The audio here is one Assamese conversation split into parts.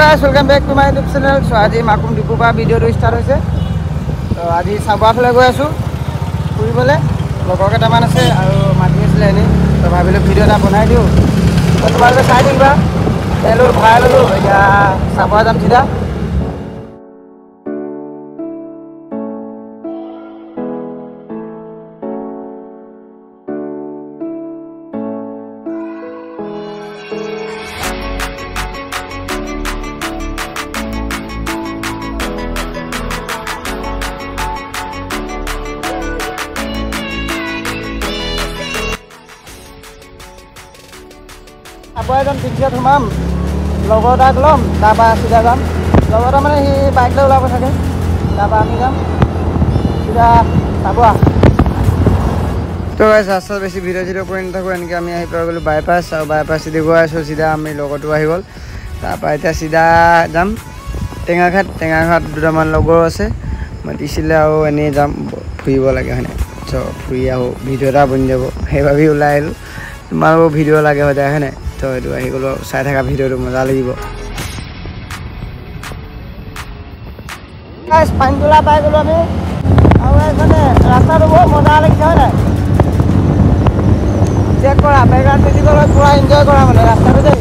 guys, welcome back to my YouTube channel. So আজি মাকুম ডিপু পৰা ভিডিঅ'টো ষ্টাৰ্ট হৈছে। তো আজি চাবুৱা ফালে গৈ আছো ফুৰিবলৈ। লগৰ কেইটামান আছে আৰু মাতি আছিলে এনেই। তো ভাবিলোঁ ভিডিঅ' এটা বনাই দিওঁ। তো তোমালোকে চাই দিবা। তেলৰ ভৰাই ল'লোঁ। এতিয়া চাবুৱা যাম চিধা। চাবুৱা যাম তিনিচুকীয়াত সোমাম লগৰ এটাক ল'ম তাৰপৰা চিধা যাম লগৰ এটা মানে সি বাইক লৈ ওলাব থাকে তাৰপৰা আমি যাম চিধা চাবুৱা তো ৰাস্তাত বেছি ভিডিঅ' কৰি নাথাকোঁ এনেকৈ আমি আহি পাই গ'লোঁ বাইপাছ আৰু বাইপাছ চিধি গৈ আছোঁ চিধা আমি লগৰটো আহি গ'ল তাৰপৰা এতিয়া চিধা যাম টেঙাঘাট দুটামান লগৰ আছে মাতিছিলে আৰু এনেই যাম ফুৰিব লাগে হয়নে চ' ফুৰি আহোঁ ভিডিঅ' এটা বনি যাব সেইবাবেই ওলাই আহিলোঁ তোমালোকৰ ভিডিঅ' লাগে সদায় হয়নে তো এইটো আহি গ'লো চাই থকা ভিডিঅ'টো মজা লাগিব পানী তোলা পাই গ'লোঁ আমি আৰু মানে ৰাস্তাটো বহুত মজা লাগিছে হয় নাই চেক কৰা বেকগ্ৰাউণ্ড মিউজিকলৈ পূৰা এনজয় কৰা মানে ৰাস্তাটো দেই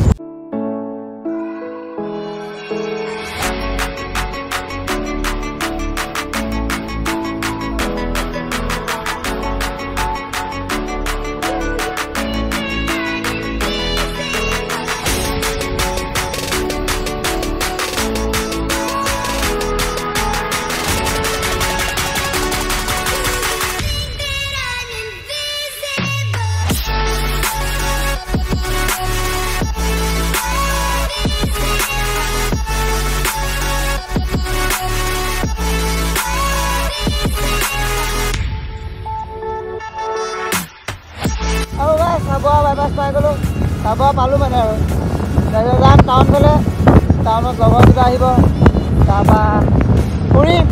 চাবুৱা বাইপাছ পাই গ'লোঁ চাবুৱা পালোঁ মানে আৰু তাৰপিছত যাম টাউন ফালে টাউনত লগৰ কিবা আহিব তাৰপৰা ফুৰিম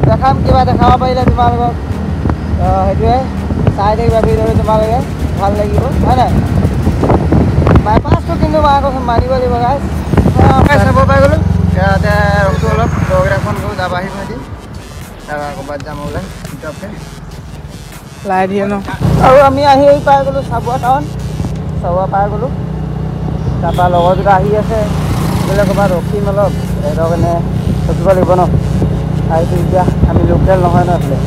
দেখাম কিবা দেখাব পাৰিলে তোমালোকক সেইটোৱে চাই থাকিবা ভিডিঅ'টো তোমালোকে ভাল লাগিব হয় নাই বাইপাছটো কিন্তু মানিব লাগিব গাইজ চাব পাই গ'লোঁ ইয়াতে ৰখটো অলপ লগকেইটা ফোন কৰোঁ তাৰপৰা আহিম সিহঁতি তাৰপৰা ক'ৰবাত যাম ওলাই কিতাপকৈ লাই দিয়ে ন আৰু আমি আহি পাই গ'লোঁ চাবুৱা টাউন চাবুৱা পাই গ'লোঁ তাৰপৰা লগৰ দুটা আহি আছে বোলে ক'ৰবাত ৰখিম অলপ সিহঁতৰ কাৰণে ৰখিব লাগিব ন আহিছোঁ এতিয়া আমি লোকেল নহয় ন এইফালে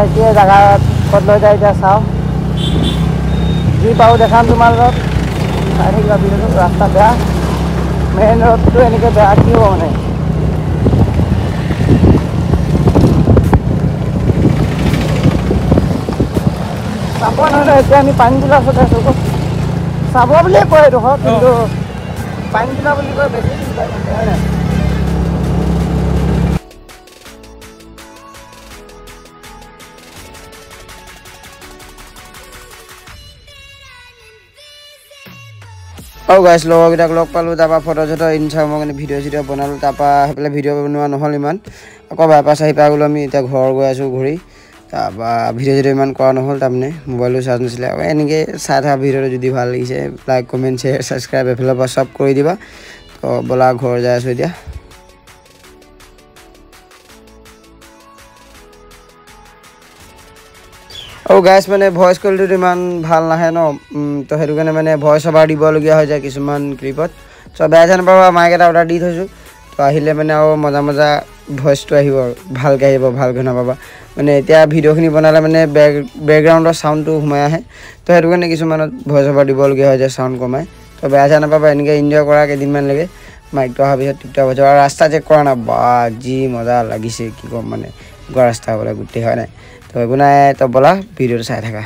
এতিয়া জেগাত ক'ত লৈ যায় এতিয়া চাওঁ যি পাওঁ দেখাম তোমাৰ লগত চাই থাকিবা ভিডিঅ'টো ৰাস্তা বেয়া মেইন ৰোডটো এনেকৈ বেয়া কি হ'ব মানে চাবুৱা নহয় এতিয়া আমি পানী তোলা ওচৰতে আছোঁ চাবুৱা বুলিয়ে কয় এইডোখৰ কিন্তু পানী তোলা বুলি কয় বেছি হয় নাই আৰু গাইছ লগৰকেইটাক লগ পালোঁ তাৰপৰা ফটো চটো ইনষ্টাগ্ৰামৰ কাৰণে ভিডিঅ' চিডিঅ' বনালোঁ তাৰপৰা সেইফালে ভিডিঅ' বনোৱা নহ'ল ইমান আকৌ বাইপাছ আহি পাই গ'লোঁ আমি এতিয়া ঘৰ গৈ আছোঁ ঘূৰি তাৰপৰা ভিডিঅ' চিডিঅ' ইমান কৰা নহ'ল তাৰমানে মোবাইলটো চাৰ্জ নাছিলে আৰু এনেকৈ চাই থকা ভিডিঅ'টো যদি ভাল লাগিছে লাইক কমেণ্ট শ্বেয়াৰ ছাবস্ক্ৰাইব এইফালৰ পৰা চব কৰি দিবা তো ব'লা ঘৰ যাই আছোঁ এতিয়া আৰু গাইছ মানে ভইচ কোৱালিটিটো ইমান ভাল নাহে ন তো সেইটো কাৰণে মানে ভইচ অভাৰ দিবলগীয়া হৈ যায় কিছুমান ক্লিপত চ' বেয়া চেয়া নাপাবা মাইক এটা অৰ্ডাৰ দি থৈছোঁ তো আহিলে মানে আৰু মজা ভইচটো আহিব আৰু ভালকৈ আহিব ভালকৈ নাপাবা মানে এতিয়া ভিডিঅ'খিনি বনালে মানে বেকগ্ৰাউণ্ডৰ চাউণ্ডটো সোমাই আহে তো সেইটো কাৰণে কিছুমানত ভইচ অভাৰ দিবলগীয়া হৈ যায় চাউণ্ড কমাই তো বেয়া চেয়া নাপাবা এনেকৈ এনজয় কৰা কেইদিনমানলৈকে মাইকটো অহাৰ পিছত টিপটপ হৈ যাব আৰু ৰাস্তা চেক কৰা না বা যি মজা লাগিছে কি ক'ম মানে গোৱা ৰাস্তা হ'বলৈ গোটেই হয় নাই তো একো নাই তো ব'লা ভিডিঅ'টো চাই থাকা